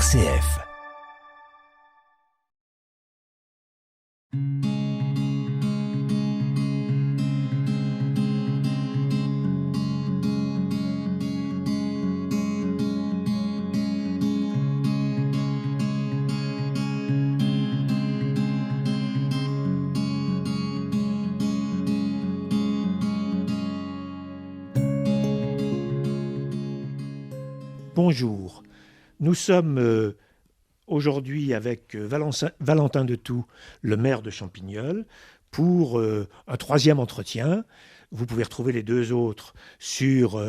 RCF. Bonjour, nous sommes aujourd'hui avec Valentin Detoux, le maire de Champignol, pour un troisième entretien. Vous pouvez retrouver les deux autres sur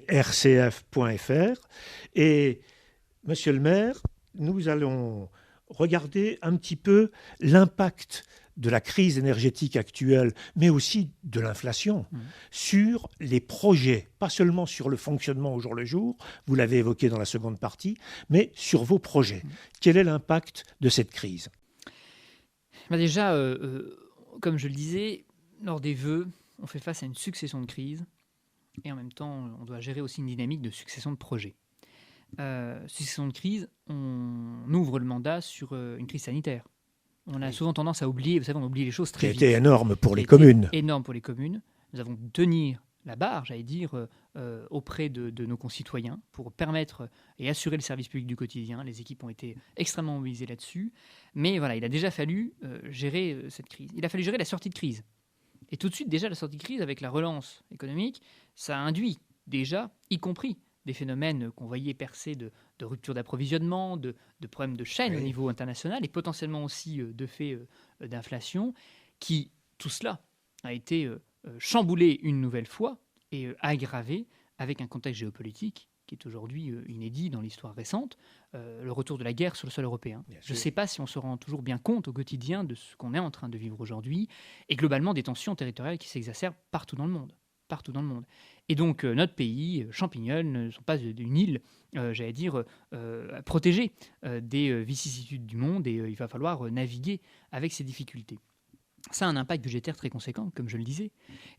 rcf.fr. Et monsieur le maire, nous allons regarder un petit peu l'impact de la crise énergétique actuelle, mais aussi de l'inflation, sur les projets, pas seulement sur le fonctionnement au jour le jour, vous l'avez évoqué dans la seconde partie, mais sur vos projets. Quel est l'impact de cette crise ? Déjà, comme je le disais, lors des vœux, on fait face à une succession de crises, et en même temps, on doit gérer aussi une dynamique de succession de projets. Succession de crises, on ouvre le mandat sur une crise sanitaire. On a souvent tendance à oublier, vous savez, on oublie les choses très vite. Qui a été énorme pour les communes. Énorme pour les communes. Nous avons tenir la barre, j'allais dire, auprès de nos concitoyens pour permettre et assurer le service public du quotidien. Les équipes ont été extrêmement mobilisées là-dessus. Mais voilà, il a déjà fallu gérer cette crise. Il a fallu gérer la sortie de crise. Et tout de suite, déjà, la sortie de crise avec la relance économique, ça induit déjà, y compris des phénomènes qu'on voyait percer de rupture d'approvisionnement, de problèmes de chaîne au niveau international et potentiellement aussi de faits d'inflation, qui, tout cela, a été chamboulé une nouvelle fois et aggravé avec un contexte géopolitique qui est aujourd'hui inédit dans l'histoire récente, le retour de la guerre sur le sol européen. Je ne sais pas si on se rend toujours bien compte au quotidien de ce qu'on est en train de vivre aujourd'hui et globalement des tensions territoriales qui s'exacerbent partout dans le monde. Et donc, notre pays, Champignol, ne sont pas une île, j'allais dire, protégée des vicissitudes du monde et il va falloir naviguer avec ces difficultés. Ça a un impact budgétaire très conséquent, comme je le disais.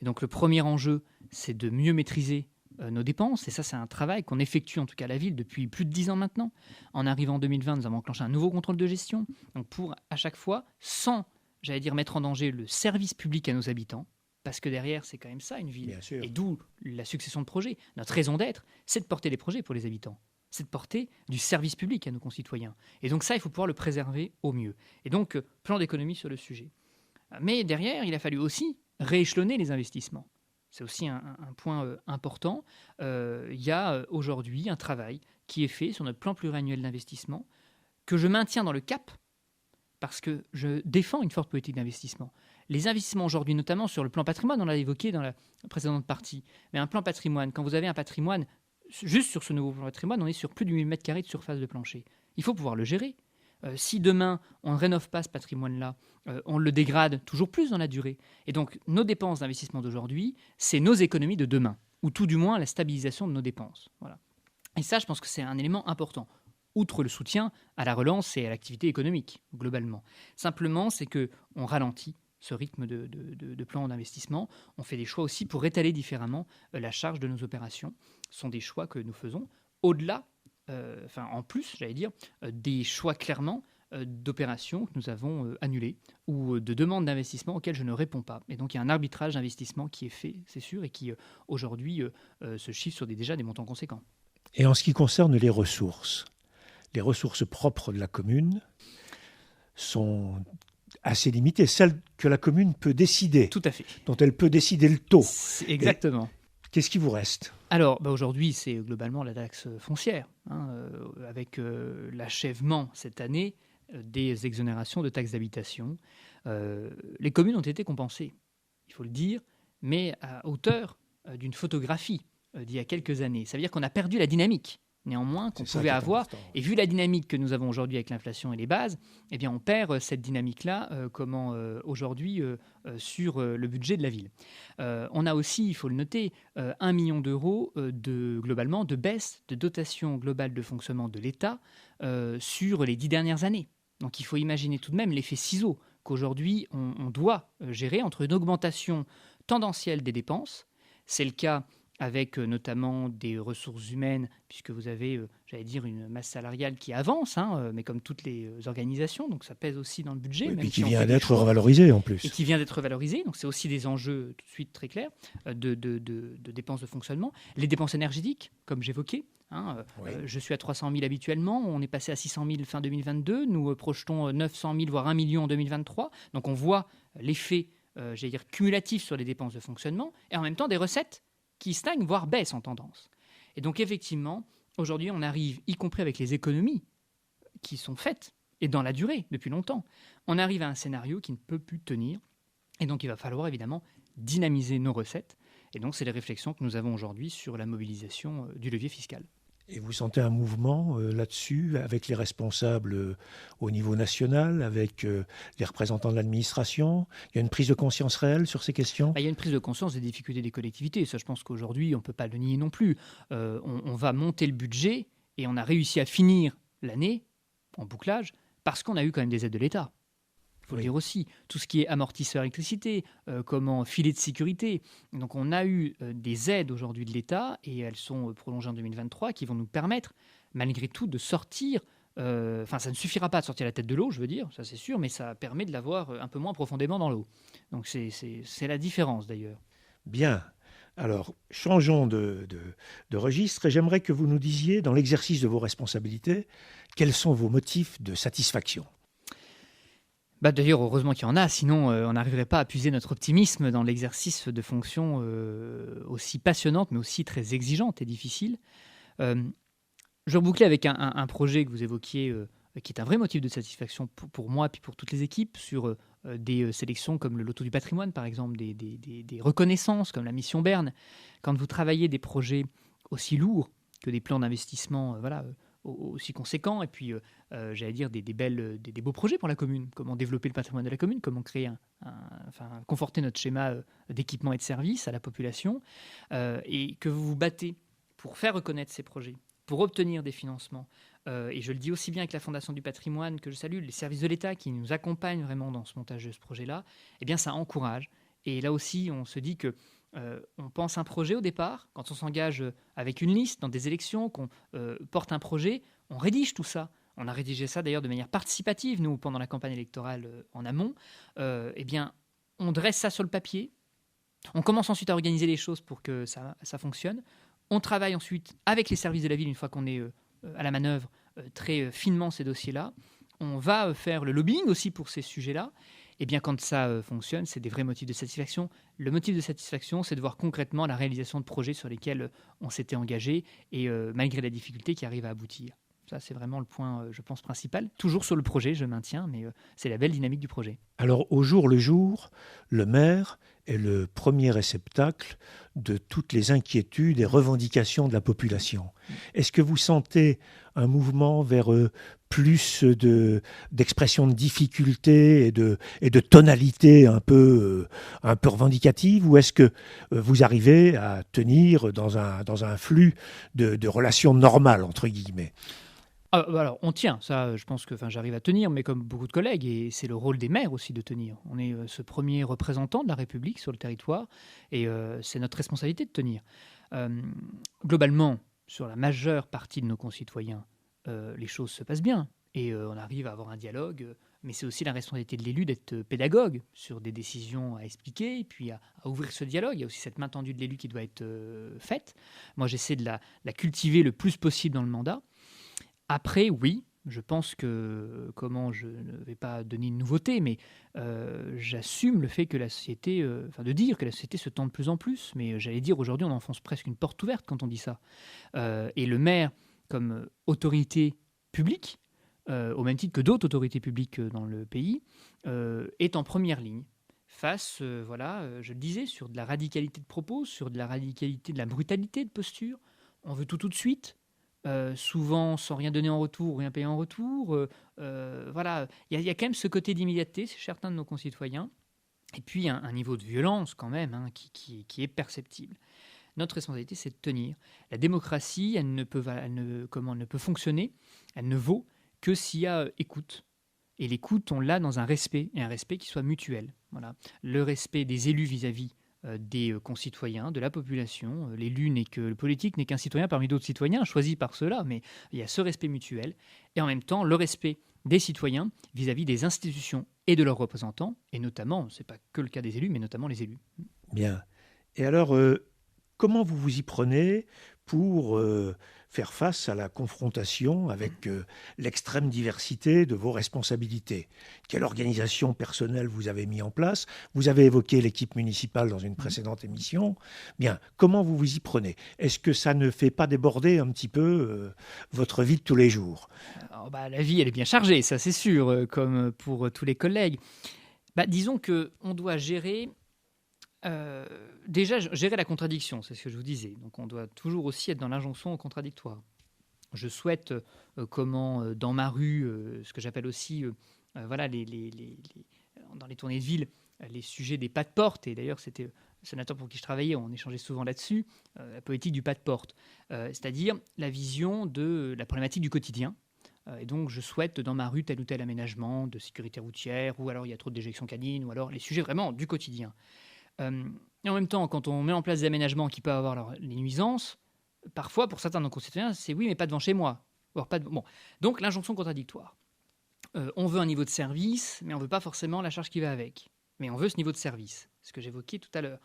Et donc, le premier enjeu, c'est de mieux maîtriser nos dépenses. Et ça, c'est un travail qu'on effectue, en tout cas à la ville, depuis plus de 10 ans maintenant. En arrivant en 2020, nous avons enclenché un nouveau contrôle de gestion. Donc, pour, à chaque fois, sans, j'allais dire, mettre en danger le service public à nos habitants, parce que derrière, c'est quand même ça, une ville. Et d'où la succession de projets. Notre raison d'être, c'est de porter des projets pour les habitants. C'est de porter du service public à nos concitoyens. Et donc ça, il faut pouvoir le préserver au mieux. Et donc, plan d'économie sur le sujet. Mais derrière, il a fallu aussi rééchelonner les investissements. C'est aussi un point important. Il y a aujourd'hui un travail qui est fait sur notre plan pluriannuel d'investissement que je maintiens dans le cap parce que je défends une forte politique d'investissement. Les investissements aujourd'hui, notamment sur le plan patrimoine, on l'a évoqué dans la précédente partie, mais un plan patrimoine, quand vous avez un patrimoine, juste sur ce nouveau plan patrimoine, on est sur plus de 1000 m² de surface de plancher. Il faut pouvoir le gérer. Si demain, on ne rénove pas ce patrimoine-là, on le dégrade toujours plus dans la durée. Et donc, nos dépenses d'investissement d'aujourd'hui, c'est nos économies de demain, ou tout du moins la stabilisation de nos dépenses. Voilà. Et ça, je pense que c'est un élément important. Outre le soutien à la relance et à l'activité économique, globalement. Simplement, c'est qu'on ralentit ce rythme de plan d'investissement. On fait des choix aussi pour étaler différemment la charge de nos opérations. Ce sont des choix que nous faisons au-delà, en plus, j'allais dire, des choix clairement d'opérations que nous avons annulées ou de demandes d'investissement auxquelles je ne réponds pas. Et donc, il y a un arbitrage d'investissement qui est fait, c'est sûr, et qui aujourd'hui se chiffre sur déjà des montants conséquents. Et en ce qui concerne les ressources propres de la commune sont assez limitées, celles que la commune peut décider. Tout à fait. Dont elle peut décider le taux. Exactement. Et qu'est-ce qui vous reste ? Alors, aujourd'hui, c'est globalement la taxe foncière, avec l'achèvement cette année des exonérations de taxes d'habitation. Les communes ont été compensées, il faut le dire, mais à hauteur d'une photographie d'il y a quelques années. Ça veut dire qu'on a perdu la dynamique. Néanmoins, qu'on pouvait avoir. Et vu la dynamique que nous avons aujourd'hui avec l'inflation et les bases, eh bien, on perd cette dynamique-là aujourd'hui sur le budget de la ville. On a aussi, il faut le noter, 1 million d'euros globalement de baisse de dotation globale de fonctionnement de l'État sur les 10 dernières années. Donc il faut imaginer tout de même l'effet ciseau qu'aujourd'hui on doit gérer entre une augmentation tendancielle des dépenses, c'est le cas avec notamment des ressources humaines, puisque vous avez, j'allais dire, une masse salariale qui avance, mais comme toutes les organisations, donc ça pèse aussi dans le budget. Oui, même puis si qui on vient fait des d'être choix. revalorisé en plus. Et qui vient d'être valorisé, donc c'est aussi des enjeux tout de suite très clairs de dépenses de fonctionnement. Les dépenses énergétiques, comme j'évoquais, Oui. je suis à 300 000 habituellement, on est passé à 600 000 fin 2022, nous projetons 900 000 voire 1 million en 2023, donc on voit l'effet, j'allais dire, cumulatif sur les dépenses de fonctionnement, et en même temps des recettes qui stagnent, voire baissent en tendance. Et donc effectivement, aujourd'hui on arrive, y compris avec les économies qui sont faites, et dans la durée, depuis longtemps, on arrive à un scénario qui ne peut plus tenir, et donc il va falloir évidemment dynamiser nos recettes, et donc c'est les réflexions que nous avons aujourd'hui sur la mobilisation du levier fiscal. Et vous sentez un mouvement là-dessus avec les responsables au niveau national, avec les représentants de l'administration? Il y a une prise de conscience réelle sur ces questions? Il y a une prise de conscience des difficultés des collectivités. Ça, je pense qu'aujourd'hui, on ne peut pas le nier non plus. On va monter le budget et on a réussi à finir l'année en bouclage parce qu'on a eu quand même des aides de l'État. Il faut le dire aussi. Tout ce qui est amortisseur électricité, comment filet de sécurité. Donc on a eu des aides aujourd'hui de l'État et elles sont prolongées en 2023 qui vont nous permettre, malgré tout, de sortir. Ça ne suffira pas de sortir la tête de l'eau, je veux dire, ça c'est sûr, mais ça permet de l'avoir un peu moins profondément dans l'eau. Donc c'est la différence d'ailleurs. Bien. Alors, changeons de registre et j'aimerais que vous nous disiez, dans l'exercice de vos responsabilités, quels sont vos motifs de satisfaction? D'ailleurs, heureusement qu'il y en a, sinon on n'arriverait pas à puiser notre optimisme dans l'exercice de fonctions aussi passionnantes, mais aussi très exigeantes et difficiles. Je rebouclais avec un projet que vous évoquiez, qui est un vrai motif de satisfaction pour moi et pour toutes les équipes, sur des sélections comme le Loto du patrimoine, par exemple, des reconnaissances comme la Mission Berne. Quand vous travaillez des projets aussi lourds que des plans d'investissement aussi conséquents, et puis, j'allais dire, des beaux projets pour la commune, comment développer le patrimoine de la commune, comment créer conforter notre schéma d'équipement et de services à la population, et que vous vous battez pour faire reconnaître ces projets, pour obtenir des financements. Et je le dis aussi bien avec la Fondation du patrimoine, que je salue, les services de l'État qui nous accompagnent vraiment dans ce montage de ce projet-là, eh bien ça encourage. Et là aussi, on se dit que on pense un projet au départ, quand on s'engage avec une liste dans des élections, qu'on porte un projet, on rédige tout ça. On a rédigé ça d'ailleurs de manière participative, nous, pendant la campagne électorale en amont. Eh bien, on dresse ça sur le papier. On commence ensuite à organiser les choses pour que ça fonctionne. On travaille ensuite avec les services de la ville, une fois qu'on est à la manœuvre, très finement ces dossiers-là. On va faire le lobbying aussi pour ces sujets-là. Et bien, quand ça fonctionne, c'est des vrais motifs de satisfaction. Le motif de satisfaction, c'est de voir concrètement la réalisation de projets sur lesquels on s'était engagé et malgré la difficulté qui arrive à aboutir. Ça, c'est vraiment le point, je pense, principal. Toujours sur le projet, je maintiens, mais c'est la belle dynamique du projet. Alors, au jour le jour, le maire est le premier réceptacle de toutes les inquiétudes et revendications de la population. Est-ce que vous sentez un mouvement vers plus d'expression de difficulté et de tonalité un peu revendicative, ou est-ce que vous arrivez à tenir dans un flux de relations normales, entre guillemets? Alors, on tient, ça, je pense que j'arrive à tenir, mais comme beaucoup de collègues, et c'est le rôle des maires aussi de tenir. On est ce premier représentant de la République sur le territoire, et c'est notre responsabilité de tenir. Globalement, sur la majeure partie de nos concitoyens, les choses se passent bien, et on arrive à avoir un dialogue, mais c'est aussi la responsabilité de l'élu d'être pédagogue sur des décisions à expliquer, et puis à ouvrir ce dialogue. Il y a aussi cette main tendue de l'élu qui doit être faite. Moi, j'essaie de la cultiver le plus possible dans le mandat. Après, oui, je pense que, je ne vais pas donner une nouveauté, mais j'assume le fait que la société, de dire que la société se tend de plus en plus, mais j'allais dire aujourd'hui on enfonce presque une porte ouverte quand on dit ça. Et le maire, comme autorité publique, au même titre que d'autres autorités publiques dans le pays, est en première ligne face, je le disais, sur de la radicalité de propos, sur de la radicalité, de la brutalité de posture. On veut tout de suite. Souvent sans rien donner en retour, rien payer en retour. Il y a quand même ce côté d'immédiateté chez certains de nos concitoyens. Et puis un niveau de violence quand même qui est perceptible. Notre responsabilité, c'est de tenir. La démocratie, elle ne peut fonctionner, elle ne vaut que s'il y a écoute. Et l'écoute, on l'a dans un respect, et un respect qui soit mutuel. Voilà. Le respect des élus vis-à-vis des concitoyens, de la population. Le politique n'est qu'un citoyen parmi d'autres citoyens, choisi par ceux-là, mais il y a ce respect mutuel, et en même temps le respect des citoyens vis-à-vis des institutions et de leurs représentants, et notamment, ce n'est pas que le cas des élus, mais notamment les élus. Bien. Et alors, comment vous vous y prenez pour faire face à la confrontation avec l'extrême diversité de vos responsabilités? Quelle organisation personnelle vous avez mis en place? Vous avez évoqué l'équipe municipale dans une précédente émission. Bien, comment vous vous y prenez? Est-ce que ça ne fait pas déborder un petit peu votre vie de tous les jours? Alors, la vie, elle est bien chargée, ça c'est sûr, comme pour tous les collègues. Disons qu'on doit gérer... déjà, gérer la contradiction, c'est ce que je vous disais. Donc, on doit toujours aussi être dans l'injonction au contradictoire. Je souhaite, dans ma rue, ce que j'appelle aussi, dans les tournées de ville, les sujets des pas de porte. Et d'ailleurs, c'était le sénateur pour qui je travaillais, on échangeait souvent là-dessus, la politique du pas de porte, c'est-à-dire la vision de la problématique du quotidien. Et donc, je souhaite dans ma rue tel ou tel aménagement de sécurité routière, ou alors il y a trop de déjections canines, ou alors les sujets vraiment du quotidien. Et en même temps, quand on met en place des aménagements qui peuvent avoir les nuisances, parfois, pour certains de nos concitoyens, c'est oui, mais pas devant chez moi. Bon. Donc, l'injonction contradictoire. On veut un niveau de service, mais on ne veut pas forcément la charge qui va avec. Mais on veut ce niveau de service, ce que j'évoquais tout à l'heure.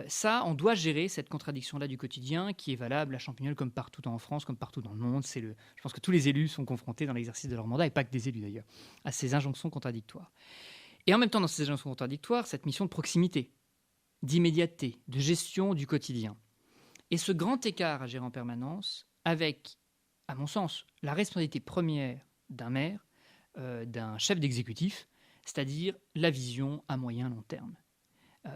Ça, on doit gérer cette contradiction-là du quotidien qui est valable à Champignol comme partout en France, comme partout dans le monde. Je pense que tous les élus sont confrontés dans l'exercice de leur mandat, et pas que des élus d'ailleurs, à ces injonctions contradictoires. Et en même temps, dans ces injonctions contradictoires, cette mission de proximité, d'immédiateté, de gestion du quotidien. Et ce grand écart à gérer en permanence avec, à mon sens, la responsabilité première d'un maire, d'un chef d'exécutif, c'est-à-dire la vision à moyen long terme.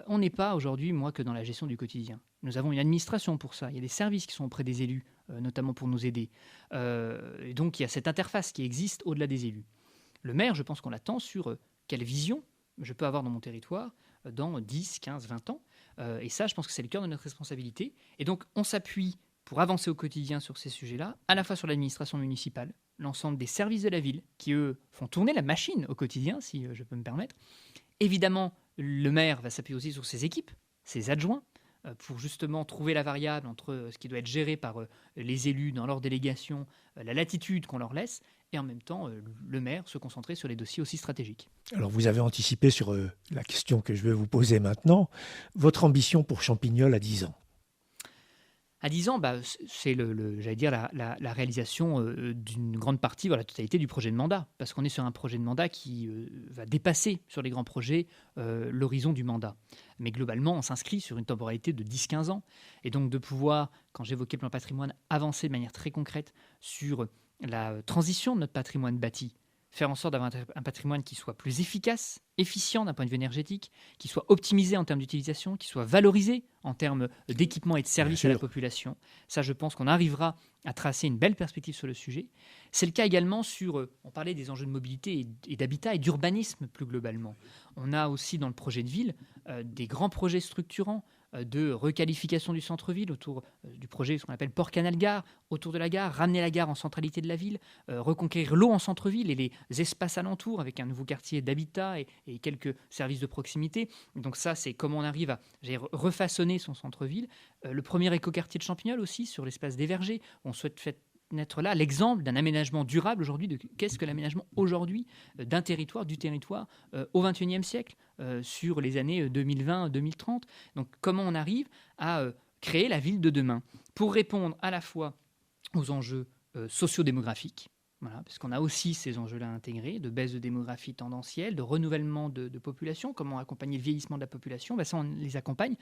On n'est pas aujourd'hui, que dans la gestion du quotidien. Nous avons une administration pour ça. Il y a des services qui sont auprès des élus, notamment pour nous aider. Et donc, il y a cette interface qui existe au-delà des élus. Le maire, je pense qu'on l'attend sur quelle vision je peux avoir dans mon territoire dans 10, 15, 20 ans. Et ça, je pense que c'est le cœur de notre responsabilité. Et donc, on s'appuie pour avancer au quotidien sur ces sujets-là, à la fois sur l'administration municipale, l'ensemble des services de la ville, qui, eux, font tourner la machine au quotidien, si je peux me permettre. Évidemment, le maire va s'appuyer aussi sur ses équipes, ses adjoints, pour justement trouver la variable entre ce qui doit être géré par les élus dans leur délégation, la latitude qu'on leur laisse, et en même temps, le maire se concentrer sur les dossiers aussi stratégiques. Alors, vous avez anticipé sur la question que je vais vous poser maintenant. Votre ambition pour Champignol à 10 ans? À 10 ans, c'est la réalisation d'une grande partie, la totalité du projet de mandat. Parce qu'on est sur un projet de mandat qui va dépasser sur les grands projets l'horizon du mandat. Mais globalement, on s'inscrit sur une temporalité de 10-15 ans. Et donc de pouvoir, quand j'évoquais le plan patrimoine, avancer de manière très concrète sur la transition de notre patrimoine bâti, faire en sorte d'avoir un patrimoine qui soit plus efficace, efficient d'un point de vue énergétique, qui soit optimisé en termes d'utilisation, qui soit valorisé en termes d'équipement et de services à la population. Ça, je pense qu'on arrivera à tracer une belle perspective sur le sujet. C'est le cas également sur, on parlait des enjeux de mobilité et d'habitat et d'urbanisme plus globalement. On a aussi dans le projet de ville des grands projets structurants de requalification du centre-ville autour du projet, ce qu'on appelle Port-Canal-Gare, autour de la gare, ramener la gare en centralité de la ville, reconquérir l'eau en centre-ville et les espaces alentours avec un nouveau quartier d'habitat et quelques services de proximité. Donc ça, c'est comment on arrive à refaçonner son centre-ville. Le premier écoquartier de Champignol aussi, sur l'espace des Vergers, on souhaite naître là l'exemple d'un aménagement durable aujourd'hui, de qu'est-ce que l'aménagement aujourd'hui d'un territoire, du territoire au XXIe siècle, sur les années 2020-2030. Donc comment on arrive à créer la ville de demain pour répondre à la fois aux enjeux sociodémographiques, parce qu'on a aussi ces enjeux-là intégrés, de baisse de démographie tendancielle, de renouvellement de population, comment accompagner le vieillissement de la population, ça on les accompagne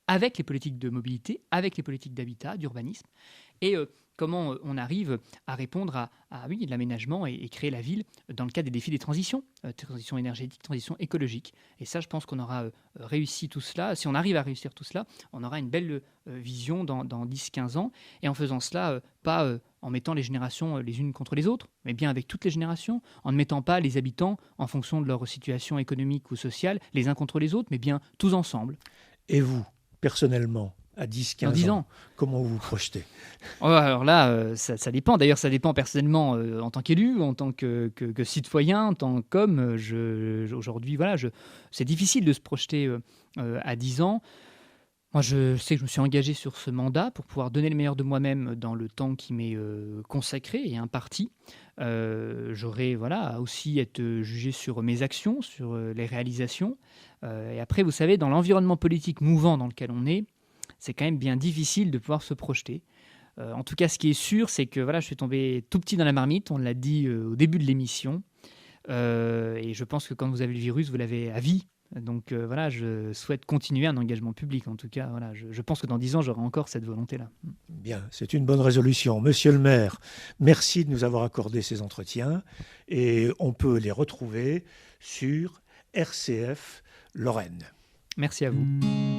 avec les politiques de mobilité, avec les politiques d'habitat, d'urbanisme, et comment on arrive à répondre à l'aménagement et créer la ville dans le cadre des défis des transitions, transition énergétique, transition écologique. Et ça, je pense qu'on aura réussi tout cela. Si on arrive à réussir tout cela, on aura une belle vision dans 10-15 ans. Et en faisant cela, pas en mettant les générations les unes contre les autres, mais bien avec toutes les générations, en ne mettant pas les habitants en fonction de leur situation économique ou sociale, les uns contre les autres, mais bien tous ensemble. Et vous, personnellement, à 10-15 ans, comment vous vous projetez? Alors là, ça dépend. D'ailleurs, ça dépend personnellement en tant qu'élu, en tant que citoyen, en tant qu'homme. Aujourd'hui, c'est difficile de se projeter à 10 ans. Moi, je sais que je me suis engagé sur ce mandat pour pouvoir donner le meilleur de moi-même dans le temps qui m'est consacré et imparti. J'aurai à aussi être jugé sur mes actions, sur les réalisations. Et après, vous savez, dans l'environnement politique mouvant dans lequel on est, c'est quand même bien difficile de pouvoir se projeter. En tout cas, ce qui est sûr, c'est que je suis tombé tout petit dans la marmite, on l'a dit au début de l'émission. Et je pense que quand vous avez le virus, vous l'avez à vie. Donc je souhaite continuer un engagement public. En tout cas, je pense que dans 10 ans, j'aurai encore cette volonté-là. Bien, c'est une bonne résolution. Monsieur le maire, merci de nous avoir accordé ces entretiens et on peut les retrouver sur RCF Lorraine. Merci à vous.